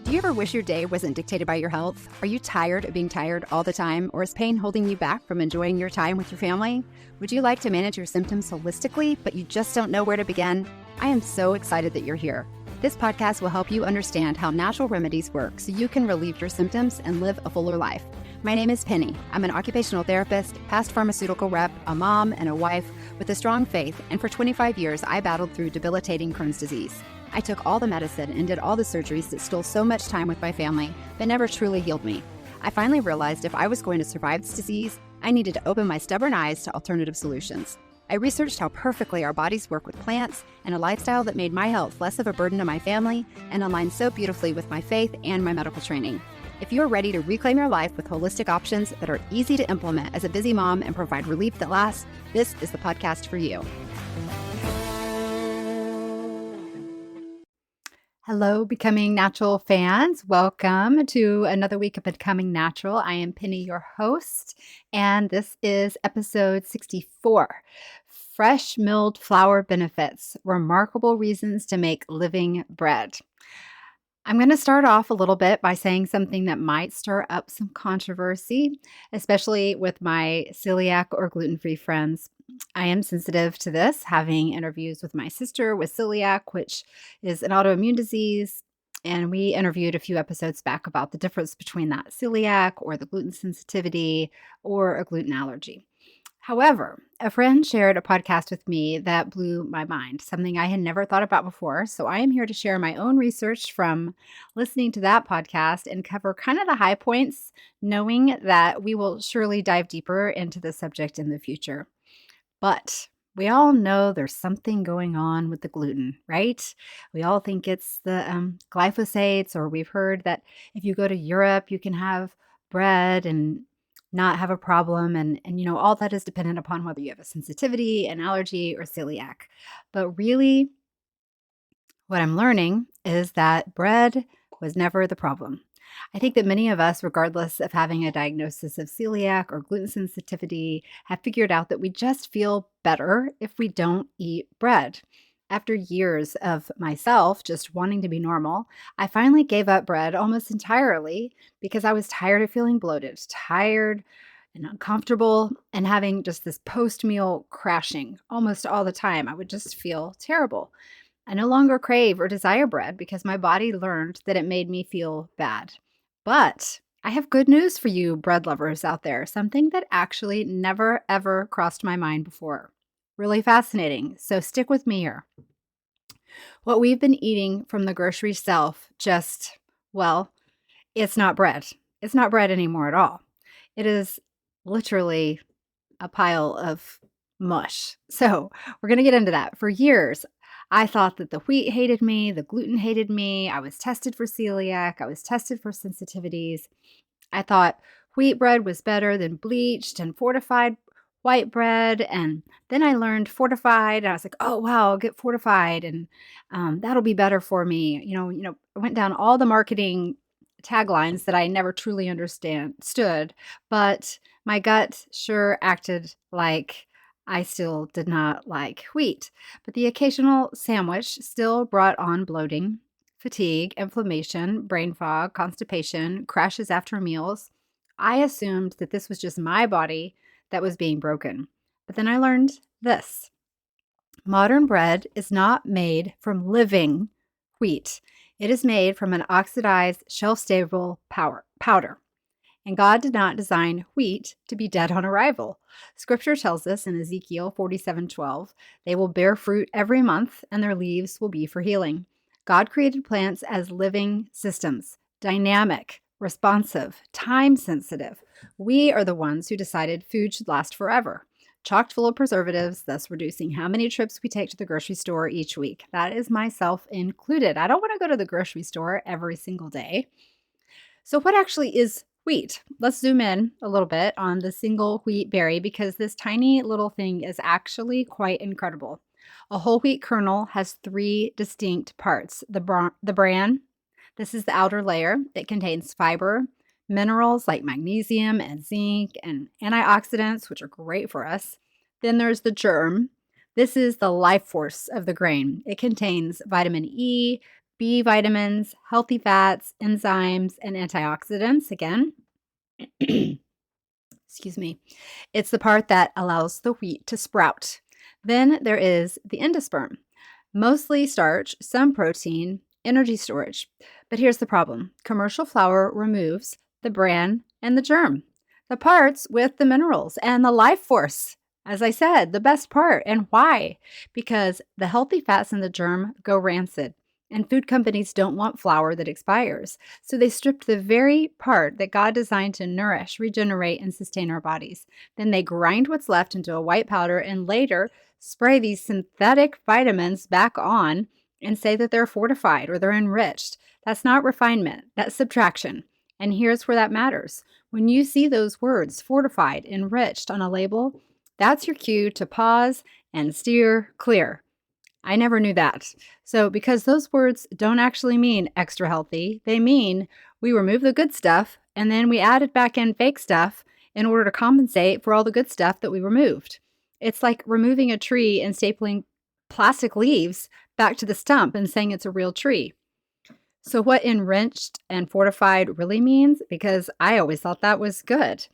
Do you ever wish your day wasn't dictated by your health? Are you tired of being tired all the time, or is pain holding you back from enjoying your time with your family? Would you like to manage your symptoms holistically, but you just don't know where to begin? I am so excited that you're here. This podcast will help you understand how natural remedies work so you can relieve your symptoms and live a fuller life. My name is Penny. I'm an occupational therapist, past pharmaceutical rep, a mom, and a wife with a strong faith, and for 25 years, I battled through debilitating Crohn's disease. I took all the medicine and did all the surgeries that stole so much time with my family, but never truly healed me. I finally realized if I was going to survive this disease, I needed to open my stubborn eyes to alternative solutions. I researched how perfectly our bodies work with plants and a lifestyle that made my health less of a burden to my family and aligned so beautifully with my faith and my medical training. If you're ready to reclaim your life with holistic options that are easy to implement as a busy mom and provide relief that lasts, this is the podcast for you. Hello, Becoming Natural fans. Welcome to another week of Becoming Natural. I am Penny, your host, and this is episode 64, Fresh Milled Flour Benefits, Remarkable Reasons to Make Living Bread. I'm going to start off a little bit by saying something that might stir up some controversy, especially with my celiac or gluten-free friends. I am sensitive to this, having interviews with my sister with celiac, which is an autoimmune disease. And we interviewed a few episodes back about the difference between that celiac or the gluten sensitivity or a gluten allergy. However, a friend shared a podcast with me that blew my mind, something I had never thought about before. So I am here to share my own research from listening to that podcast and cover kind of the high points, knowing that we will surely dive deeper into the subject in the future. But we all know there's something going on with the gluten, right? We all think it's the glyphosates, or we've heard that if you go to Europe, you can have bread and not have a problem. And all that is dependent upon whether you have a sensitivity, an allergy, or celiac. But really, what I'm learning is that bread was never the problem. I think that many of us, regardless of having a diagnosis of celiac or gluten sensitivity, have figured out that we just feel better if we don't eat bread. After years of myself just wanting to be normal, I finally gave up bread almost entirely because I was tired of feeling bloated, tired and uncomfortable, and having just this post-meal crashing almost all the time. I would just feel terrible. I no longer crave or desire bread because my body learned that it made me feel bad. But I have good news for you bread lovers out there, something that actually never ever crossed my mind before. Really fascinating. So stick with me here. What we've been eating from the grocery shelf it's not bread. It's not bread anymore at all. It is literally a pile of mush. So we're going to get into that. For years, I thought that the wheat hated me, the gluten hated me. I was tested for celiac. I was tested for sensitivities. I thought wheat bread was better than bleached and fortified white bread. And then I learned fortified. And I was like, oh, wow, I'll get fortified. And that'll be better for me. I went down all the marketing taglines that I never truly understood. But my gut sure acted like I still did not like wheat. But the occasional sandwich still brought on bloating, fatigue, inflammation, brain fog, constipation, crashes after meals. I assumed that this was just my body that was being broken. But then I learned this. Modern bread is not made from living wheat. It is made from an oxidized, shelf-stable powder. And God did not design wheat to be dead on arrival. Scripture tells us in Ezekiel 47:12, they will bear fruit every month and their leaves will be for healing. God created plants as living systems, dynamic, responsive, time-sensitive. We are the ones who decided food should last forever, chocked full of preservatives, thus reducing how many trips we take to the grocery store each week. That is myself included. I don't want to go to the grocery store every single day. So what actually is wheat? Let's zoom in a little bit on the single wheat berry because this tiny little thing is actually quite incredible. A whole wheat kernel has 3 distinct parts. The bran, this is the outer layer. It contains fiber, minerals like magnesium and zinc, and antioxidants, which are great for us. Then there's the germ. This is the life force of the grain. It contains vitamin E, B vitamins, healthy fats, enzymes, and antioxidants. Again, excuse me. It's the part that allows the wheat to sprout. Then there is the endosperm, mostly starch, some protein, energy storage. But here's the problem. Commercial flour removes the bran and the germ, the parts with the minerals and the life force. As I said, the best part. And why? Because the healthy fats in the germ go rancid, and food companies don't want flour that expires. So they stripped the very part that God designed to nourish, regenerate, and sustain our bodies. Then they grind what's left into a white powder and later spray these synthetic vitamins back on and say that they're fortified or they're enriched. That's not refinement, that's subtraction. And here's where that matters. When you see those words, fortified, enriched, on a label, that's your cue to pause and steer clear. I never knew that. So, because those words don't actually mean extra healthy, they mean we remove the good stuff and then we added back in fake stuff in order to compensate for all the good stuff that we removed. It's like removing a tree and stapling plastic leaves back to the stump and saying it's a real tree. So, what enriched and fortified really means, because I always thought that was good.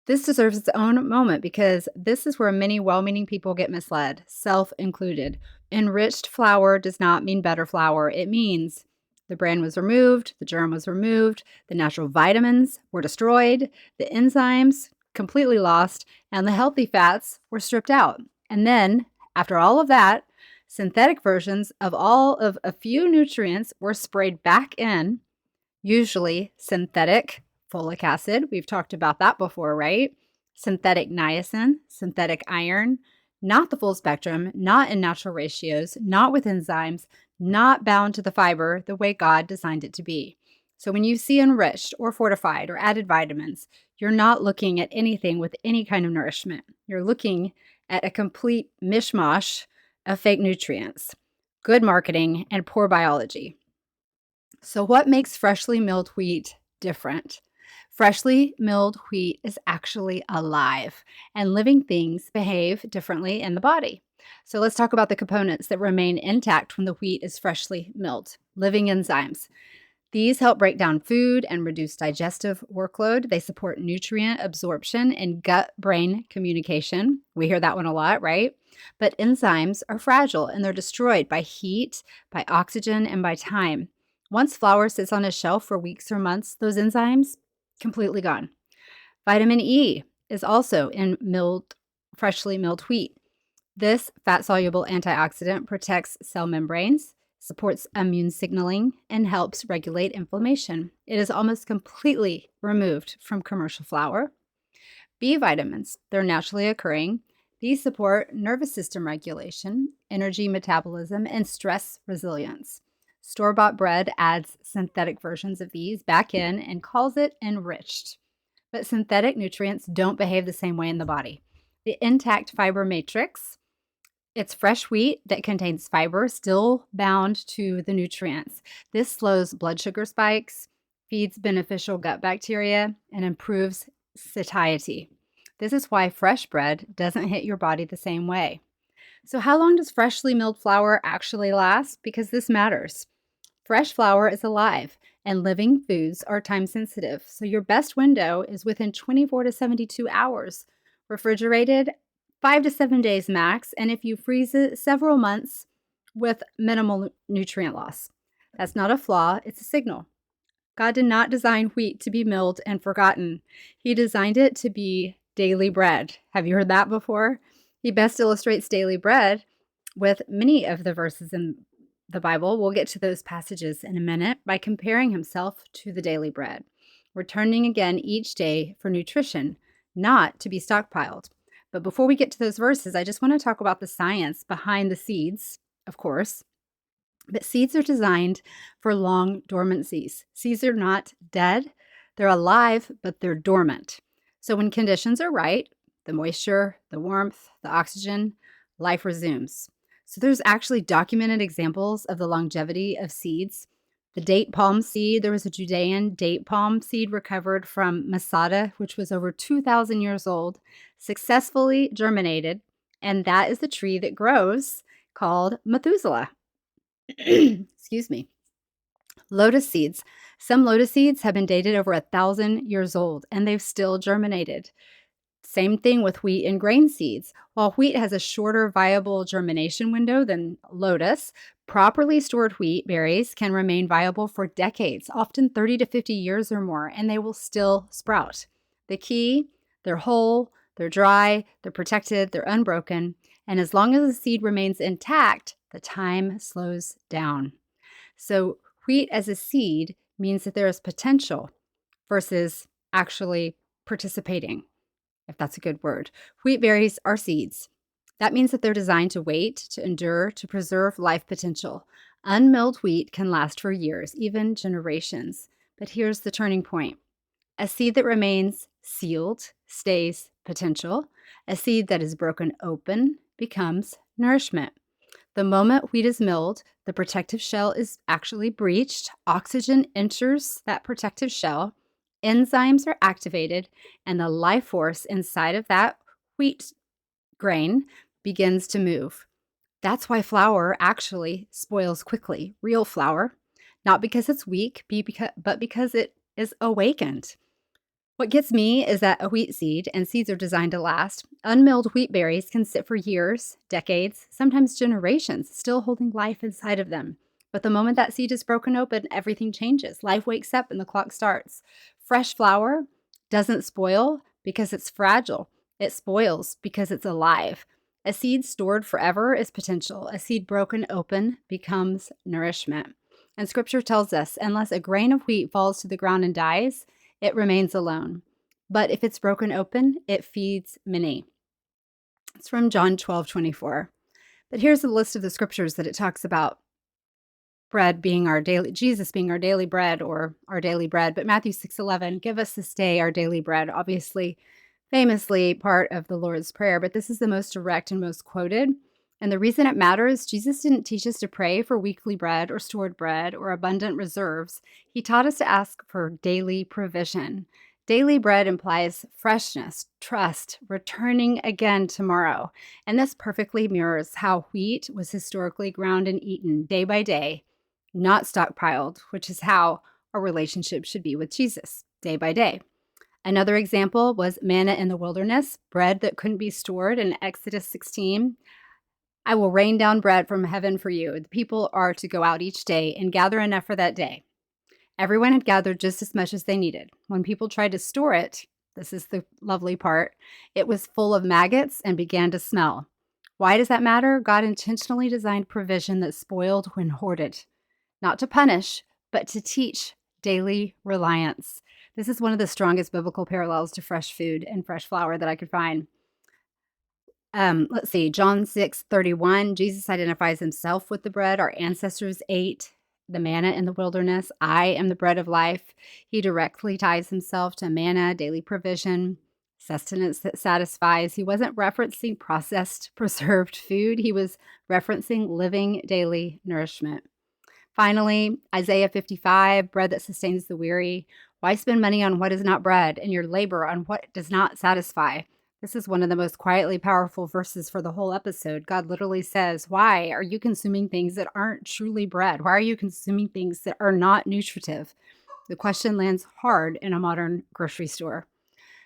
This deserves its own moment because this is where many well-meaning people get misled, self included. Enriched flour does not mean better flour. It means the bran was removed, the germ was removed, the natural vitamins were destroyed, the enzymes completely lost, and the healthy fats were stripped out. And then, after all of that, synthetic versions of all of a few nutrients were sprayed back in, usually synthetic folic acid. We've talked about that before, right? Synthetic niacin, synthetic iron, not the full spectrum, not in natural ratios, not with enzymes, not bound to the fiber the way God designed it to be. So when you see enriched or fortified or added vitamins, you're not looking at anything with any kind of nourishment. You're looking at a complete mishmash of fake nutrients, good marketing, and poor biology. So what makes freshly milled wheat different? Freshly milled wheat is actually alive, and living things behave differently in the body. So let's talk about the components that remain intact when the wheat is freshly milled. Living enzymes. These help break down food and reduce digestive workload. They support nutrient absorption and gut-brain communication. We hear that one a lot, right? But enzymes are fragile and they're destroyed by heat, by oxygen, and by time. Once flour sits on a shelf for weeks or months, those enzymes completely gone. Vitamin E is also in freshly milled wheat. This fat-soluble antioxidant protects cell membranes, supports immune signaling, and helps regulate inflammation. It is almost completely removed from commercial flour. B vitamins, they're naturally occurring. These support nervous system regulation, energy metabolism, and stress resilience. Store-bought bread adds synthetic versions of these back in and calls it enriched. But synthetic nutrients don't behave the same way in the body. The intact fiber matrix, it's fresh wheat that contains fiber still bound to the nutrients. This slows blood sugar spikes, feeds beneficial gut bacteria, and improves satiety. This is why fresh bread doesn't hit your body the same way. So how long does freshly milled flour actually last? Because this matters. Fresh flour is alive, and living foods are time sensitive. So your best window is within 24 to 72 hours. Refrigerated, 5 to 7 days max, and if you freeze it, several months with minimal nutrient loss. That's not a flaw, it's a signal. God did not design wheat to be milled and forgotten. He designed it to be daily bread. Have you heard that before? He best illustrates daily bread with many of the verses in the Bible. We'll get to those passages in a minute by comparing himself to the daily bread, returning again each day for nutrition, not to be stockpiled. But before we get to those verses, I just want to talk about the science behind the seeds, of course. But seeds are designed for long dormancies. Seeds are not dead. They're alive, but they're dormant. So when conditions are right, the moisture, the warmth, the oxygen, life resumes. So there's actually documented examples of the longevity of seeds. The date palm seed, there was a Judean date palm seed recovered from Masada, which was over 2,000 years old, successfully germinated, and that is the tree that grows called Methuselah. Excuse me. Lotus seeds. Some lotus seeds have been dated over 1,000 years old, and they've still germinated. Same thing with wheat and grain seeds. While wheat has a shorter viable germination window than lotus, properly stored wheat berries can remain viable for decades, often 30 to 50 years or more, and they will still sprout. The key, they're whole, they're dry, they're protected, they're unbroken, and as long as the seed remains intact, the time slows down. So, wheat as a seed means that there is potential versus actually participating, if that's a good word. Wheat berries are seeds. That means that they're designed to wait, to endure, to preserve life potential. Unmilled wheat can last for years, even generations. But here's the turning point. A seed that remains sealed stays potential. A seed that is broken open becomes nourishment. The moment wheat is milled, the protective shell is actually breached. Oxygen enters that protective shell. Enzymes are activated, and the life force inside of that wheat grain begins to move. That's why flour actually spoils quickly, real flour, not because it's weak, but because it is awakened. What gets me is that a wheat seed, and seeds are designed to last, unmilled wheat berries can sit for years, decades, sometimes generations, still holding life inside of them. But the moment that seed is broken open, everything changes. Life wakes up and the clock starts. Fresh flour doesn't spoil because it's fragile. It spoils because it's alive. A seed stored forever is potential. A seed broken open becomes nourishment. And scripture tells us, unless a grain of wheat falls to the ground and dies, it remains alone. But if it's broken open, it feeds many. It's from John 12:24. But here's a list of the scriptures that it talks about bread being our daily, Jesus being our daily bread or our daily bread. But Matthew 6:11, give us this day our daily bread. Obviously, famously part of the Lord's Prayer, but this is the most direct and most quoted. And the reason it matters, Jesus didn't teach us to pray for weekly bread or stored bread or abundant reserves. He taught us to ask for daily provision. Daily bread implies freshness, trust, returning again tomorrow. And this perfectly mirrors how wheat was historically ground and eaten day by day, not stockpiled, which is how our relationship should be with Jesus, day by day. Another example was manna in the wilderness, bread that couldn't be stored in Exodus 16. I will rain down bread from heaven for you. The people are to go out each day and gather enough for that day. Everyone had gathered just as much as they needed. When people tried to store it, this is the lovely part, it was full of maggots and began to smell. Why does that matter? God intentionally designed provision that spoiled when hoarded, not to punish, but to teach daily reliance. This is one of the strongest biblical parallels to fresh food and fresh flour that I could find. Let's see, John 6:31, Jesus identifies himself with the bread our ancestors ate, the manna in the wilderness. I am the bread of life. He directly ties himself to manna, daily provision, sustenance that satisfies. He wasn't referencing processed, preserved food. He was referencing living daily nourishment. Finally, Isaiah 55, bread that sustains the weary. Why spend money on what is not bread and your labor on what does not satisfy? This is one of the most quietly powerful verses for the whole episode. God literally says, why are you consuming things that aren't truly bread? Why are you consuming things that are not nutritive? The question lands hard in a modern grocery store.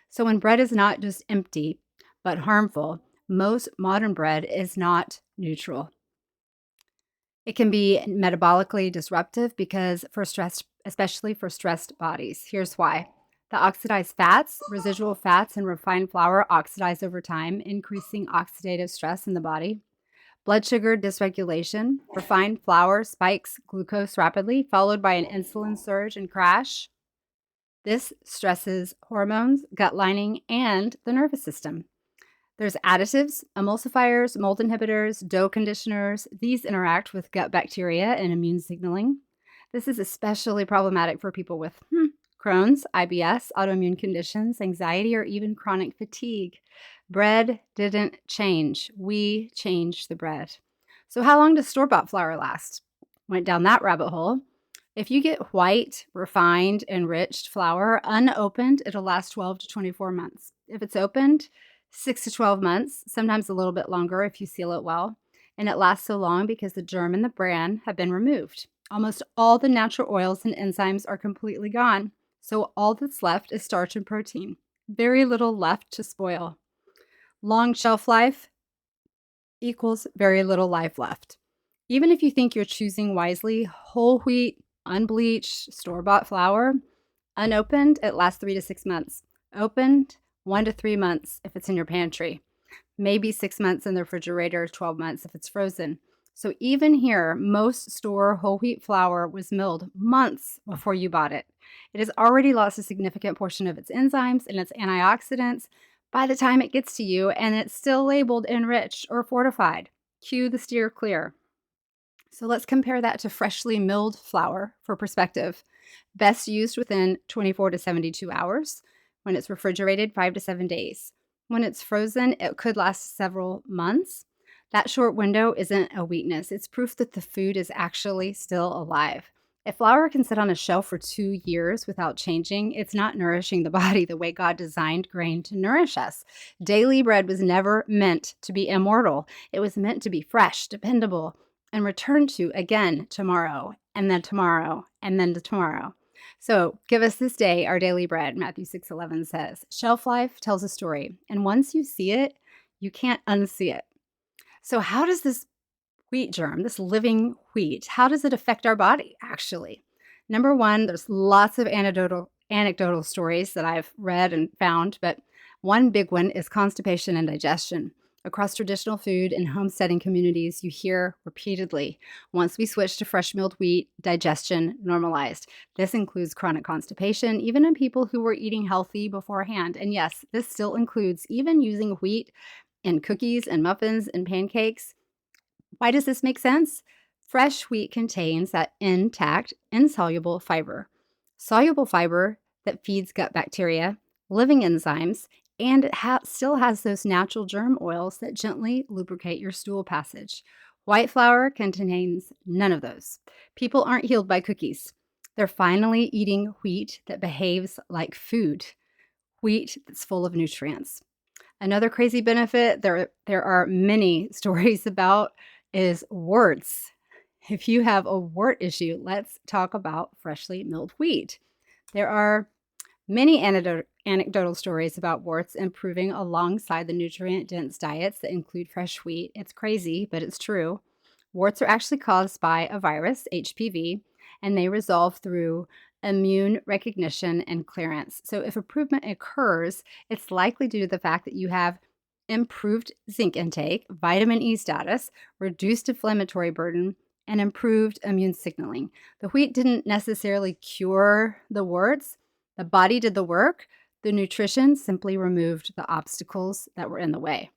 So when bread is not just empty, but harmful, most modern bread is not neutral. It can be metabolically disruptive because for stress, especially for stressed bodies. Here's why. The oxidized fats, residual fats, and refined flour oxidize over time, increasing oxidative stress in the body. Blood sugar dysregulation. Refined flour spikes glucose rapidly, followed by an insulin surge and crash. This stresses hormones, gut lining, and the nervous system. There's additives, emulsifiers, mold inhibitors, dough conditioners. These interact with gut bacteria and immune signaling. This is especially problematic for people with Crohn's, IBS, autoimmune conditions, anxiety, or even chronic fatigue. Bread didn't change. We changed the bread. So how long does store-bought flour last? Went down that rabbit hole. If you get white, refined, enriched flour unopened, it'll last 12 to 24 months. If it's opened, 6 to 12 months, sometimes a little bit longer if you seal it well. And it lasts so long because the germ and the bran have been removed. Almost all the natural oils and enzymes are completely gone, so all that's left is starch and protein. Very little left to spoil. Long shelf life equals very little life left. Even if you think you're choosing wisely, whole wheat, unbleached, store-bought flour, unopened, it lasts 3 to 6 months. Opened, 1 to 3 months if it's in your pantry. Maybe 6 months in the refrigerator, 12 months if it's frozen. So even here, most store whole wheat flour was milled months before you bought it. It has already lost a significant portion of its enzymes and its antioxidants by the time it gets to you, and it's still labeled enriched or fortified. Cue the steer clear. So let's compare that to freshly milled flour for perspective. Best used within 24 to 72 hours. When it's refrigerated, 5 to 7 days. When it's frozen, it could last several months. That short window isn't a weakness. It's proof that the food is actually still alive. If flour can sit on a shelf for 2 years without changing, it's not nourishing the body the way God designed grain to nourish us. Daily bread was never meant to be immortal. It was meant to be fresh, dependable, and returned to again tomorrow, and then tomorrow, and then tomorrow. So give us this day our daily bread, Matthew 6:11 says. Shelf life tells a story, and once you see it, you can't unsee it. So how does this wheat germ, this living wheat, how does it affect our body, actually? Number one, there's lots of anecdotal stories that I've read and found, but one big one is constipation and digestion. Across traditional food and homesteading communities, you hear repeatedly, once we switch to fresh milled wheat, digestion normalized. This includes chronic constipation, even in people who were eating healthy beforehand. And yes, this still includes even using wheat in cookies and muffins and pancakes. Why does this make sense? Fresh wheat contains that intact, insoluble fiber. Soluble fiber that feeds gut bacteria, living enzymes, and it still has those natural germ oils that gently lubricate your stool passage. White flour contains none of those. People aren't healed by cookies. They're finally eating wheat that behaves like food, wheat that's full of nutrients. Another crazy benefit there are many stories about is warts. If you have a wart issue, let's talk about freshly milled wheat. There are many anecdotal stories about warts improving alongside the nutrient-dense diets that include fresh wheat. It's crazy, but it's true. Warts are actually caused by a virus, HPV, and they resolve through immune recognition and clearance. So if improvement occurs, it's likely due to the fact that you have improved zinc intake, vitamin E status, reduced inflammatory burden, and improved immune signaling. The wheat didn't necessarily cure the warts. The body did the work. The nutrition simply removed the obstacles that were in the way.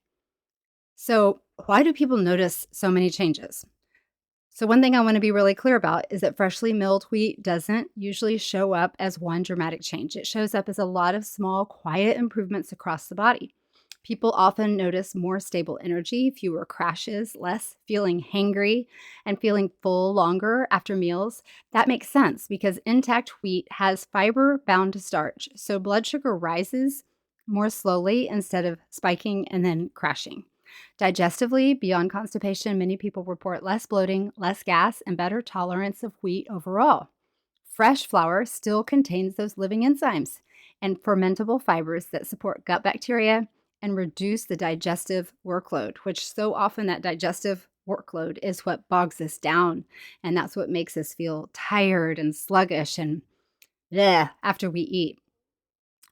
So why do people notice so many changes? So one thing I want to be really clear about is that freshly milled wheat doesn't usually show up as one dramatic change. It shows up as a lot of small, quiet improvements across the body. People often notice more stable energy, fewer crashes, less feeling hangry, and feeling full longer after meals. That makes sense because intact wheat has fiber bound to starch, so blood sugar rises more slowly instead of spiking and then crashing. Digestively, beyond constipation, many people report less bloating, less gas, and better tolerance of wheat overall. Fresh flour still contains those living enzymes and fermentable fibers that support gut bacteria and reduce the digestive workload, which so often that digestive workload is what bogs us down. And that's what makes us feel tired and sluggish and bleh after we eat.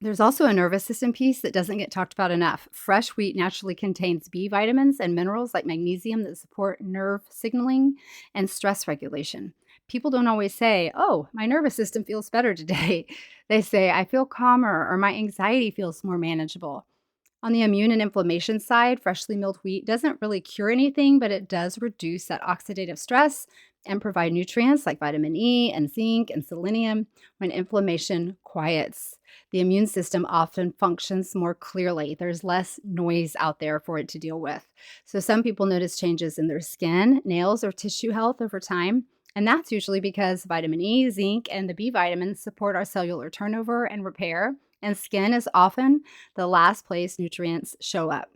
There's also a nervous system piece that doesn't get talked about enough. Fresh wheat naturally contains B vitamins and minerals like magnesium that support nerve signaling and stress regulation. People don't always say, oh, my nervous system feels better today. They say, I feel calmer or my anxiety feels more manageable. On the immune and inflammation side, freshly milled wheat doesn't really cure anything, but it does reduce that oxidative stress and provide nutrients like vitamin E and zinc and selenium when inflammation quiets. The immune system often functions more clearly. There's less noise out there for it to deal with. So some people notice changes in their skin, nails, or tissue health over time. And that's usually because vitamin E, zinc, and the B vitamins support our cellular turnover and repair. And skin is often the last place nutrients show up.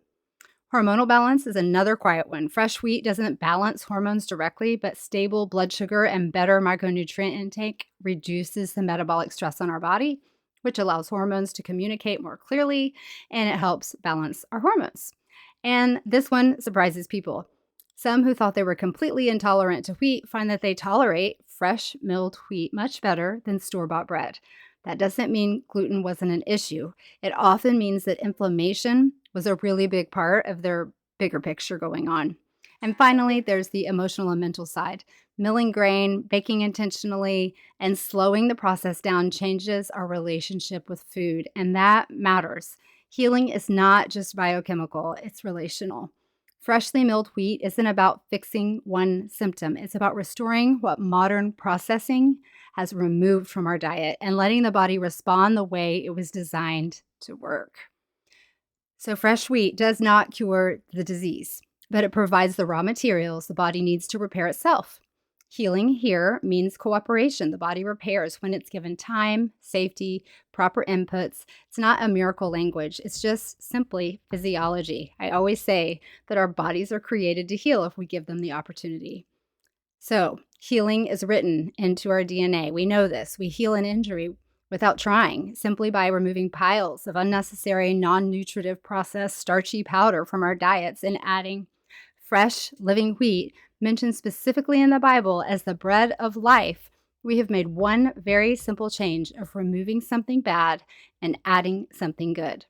Hormonal balance is another quiet one. Fresh wheat doesn't balance hormones directly, but stable blood sugar and better micronutrient intake reduces the metabolic stress on our body, which allows hormones to communicate more clearly, and it helps balance our hormones. And this one surprises people. Some who thought they were completely intolerant to wheat find that they tolerate fresh milled wheat much better than store-bought bread. That doesn't mean gluten wasn't an issue. It often means that inflammation was a really big part of their bigger picture going on. And finally, there's the emotional and mental side. Milling grain, baking intentionally, and slowing the process down changes our relationship with food, and that matters. Healing is not just biochemical, it's relational. Freshly milled wheat isn't about fixing one symptom. It's about restoring what modern processing has removed from our diet and letting the body respond the way it was designed to work. So fresh wheat does not cure the disease, but it provides the raw materials the body needs to repair itself. Healing here means cooperation. The body repairs when it's given time, safety, proper inputs. It's not a miracle language. It's just simply physiology. I always say that our bodies are created to heal if we give them the opportunity. So healing is written into our DNA. We know this. We heal an injury without trying, simply by removing piles of unnecessary, non-nutritive processed starchy powder from our diets and adding fresh, living wheat, mentioned specifically in the Bible as the bread of life. We have made one very simple change of removing something bad and adding something good.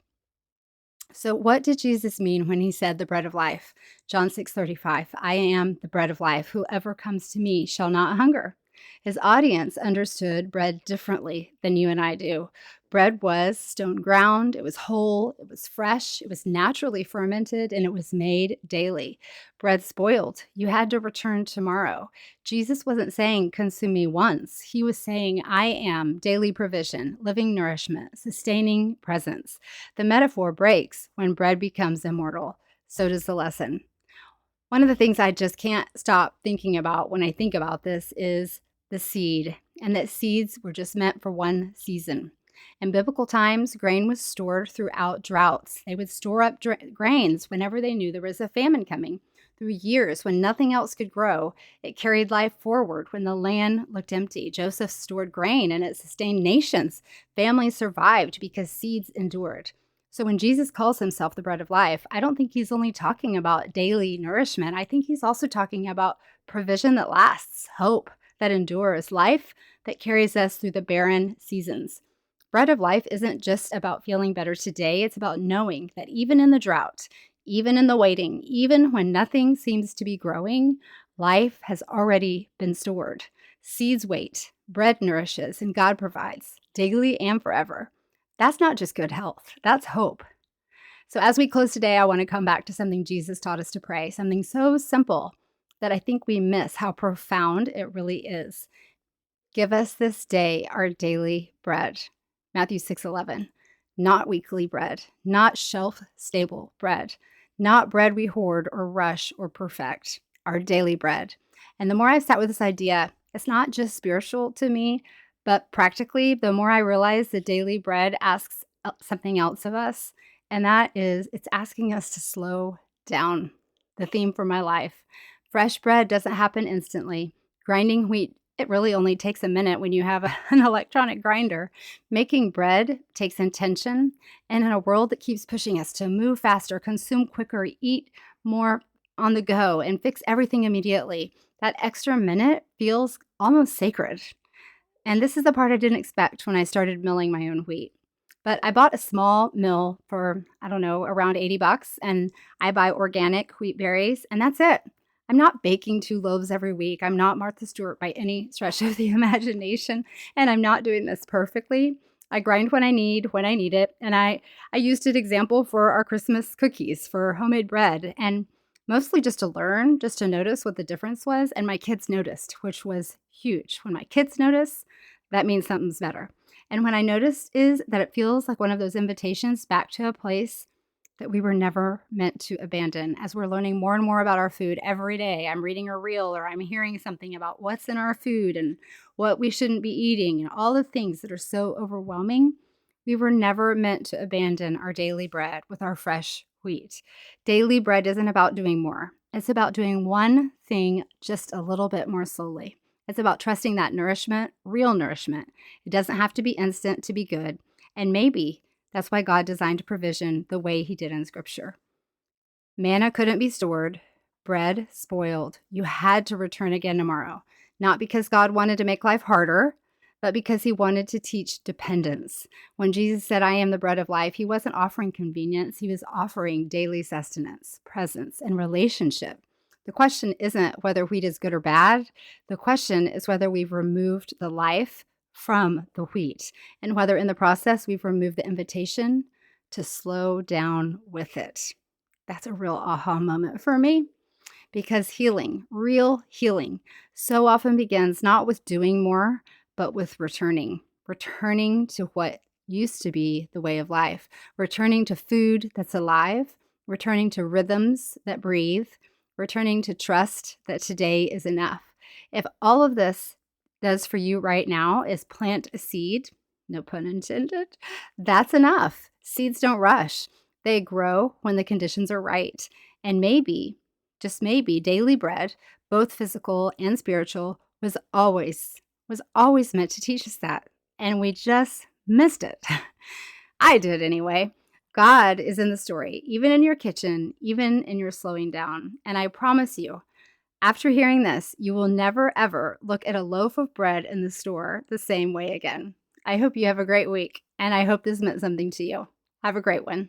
So what did Jesus mean when he said the bread of life? John 6:35, I am the bread of life. Whoever comes to me shall not hunger. His audience understood bread differently than you and I do. Bread was stone ground, it was whole, it was fresh, it was naturally fermented, and it was made daily. Bread spoiled. You had to return tomorrow. Jesus wasn't saying, consume me once. He was saying, I am daily provision, living nourishment, sustaining presence. The metaphor breaks when bread becomes immortal. So does the lesson. One of the things I just can't stop thinking about when I think about this is the seed, and that seeds were just meant for one season. In biblical times, grain was stored throughout droughts. They would store up grains whenever they knew there was a famine coming. Through years when nothing else could grow, it carried life forward when the land looked empty. Joseph stored grain and it sustained nations. Families survived because seeds endured. So when Jesus calls himself the bread of life, I don't think he's only talking about daily nourishment. I think he's also talking about provision that lasts, hope that endures, life that carries us through the barren seasons. Bread of life isn't just about feeling better today. It's about knowing that even in the drought, even in the waiting, even when nothing seems to be growing, life has already been stored. Seeds wait, bread nourishes, and God provides daily and forever. That's not just good health, that's hope. So as we close today, I want to come back to something Jesus taught us to pray, something so simple that I think we miss how profound it really is. Give us this day our daily bread. Matthew 6:11. Not weekly bread, not shelf-stable bread, not bread we hoard or rush or perfect, our daily bread. And the more I've sat with this idea, it's not just spiritual to me, but practically, the more I realize the daily bread asks something else of us, and that is it's asking us to slow down. The theme for my life. Fresh bread doesn't happen instantly. Grinding wheat, it really only takes a minute when you have an electronic grinder. Making bread takes intention, and in a world that keeps pushing us to move faster, consume quicker, eat more on the go, and fix everything immediately, that extra minute feels almost sacred. And this is the part I didn't expect when I started milling my own wheat. But I bought a small mill for, I don't know, around $80, and I buy organic wheat berries, and that's it. I'm not baking 2 loaves every week. I'm not Martha Stewart by any stretch of the imagination, and I'm not doing this perfectly. I grind when I need it, and I used an example for our Christmas cookies for homemade bread, and mostly just to learn, just to notice what the difference was, and my kids noticed, which was huge. When my kids notice, that means something's better. And what I noticed is that it feels like one of those invitations back to a place that we were never meant to abandon. As we're learning more and more about our food every day, I'm reading a reel or I'm hearing something about what's in our food and what we shouldn't be eating and all the things that are so overwhelming. We were never meant to abandon our daily bread with our fresh wheat. Daily bread isn't about doing more. It's about doing one thing just a little bit more slowly. It's about trusting that nourishment, real nourishment. It doesn't have to be instant to be good. And maybe that's why God designed provision the way he did in Scripture. Manna couldn't be stored, bread spoiled. You had to return again tomorrow, not because God wanted to make life harder, but because he wanted to teach dependence. When Jesus said, I am the bread of life, he wasn't offering convenience. He was offering daily sustenance, presence, and relationship. The question isn't whether wheat is good or bad. The question is whether we've removed the life from the wheat and whether in the process we've removed the invitation to slow down with it. That's a real aha moment for me, because healing, real healing, so often begins not with doing more, but with returning to what used to be the way of life, returning to food that's alive, returning to rhythms that breathe, returning to trust that today is enough. If all of this does for you right now is plant a seed, no pun intended, that's enough. Seeds don't rush. They grow when the conditions are right. And maybe, just maybe, daily bread, both physical and spiritual, was always meant to teach us that. And we just missed it. I did anyway. God is in the story, even in your kitchen, even in your slowing down. And I promise you, after hearing this, you will never, ever look at a loaf of bread in the store the same way again. I hope you have a great week, and I hope this meant something to you. Have a great one.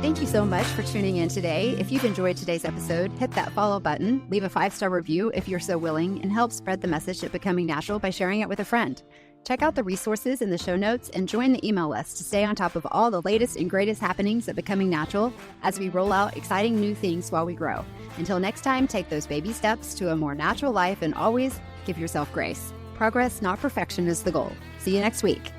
Thank you so much for tuning in today. If you've enjoyed today's episode, hit that follow button, leave a 5-star review if you're so willing, and help spread the message of Becoming Natural by sharing it with a friend. Check out the resources in the show notes and join the email list to stay on top of all the latest and greatest happenings at Becoming Natural as we roll out exciting new things while we grow. Until next time, take those baby steps to a more natural life and always give yourself grace. Progress, not perfection, is the goal. See you next week.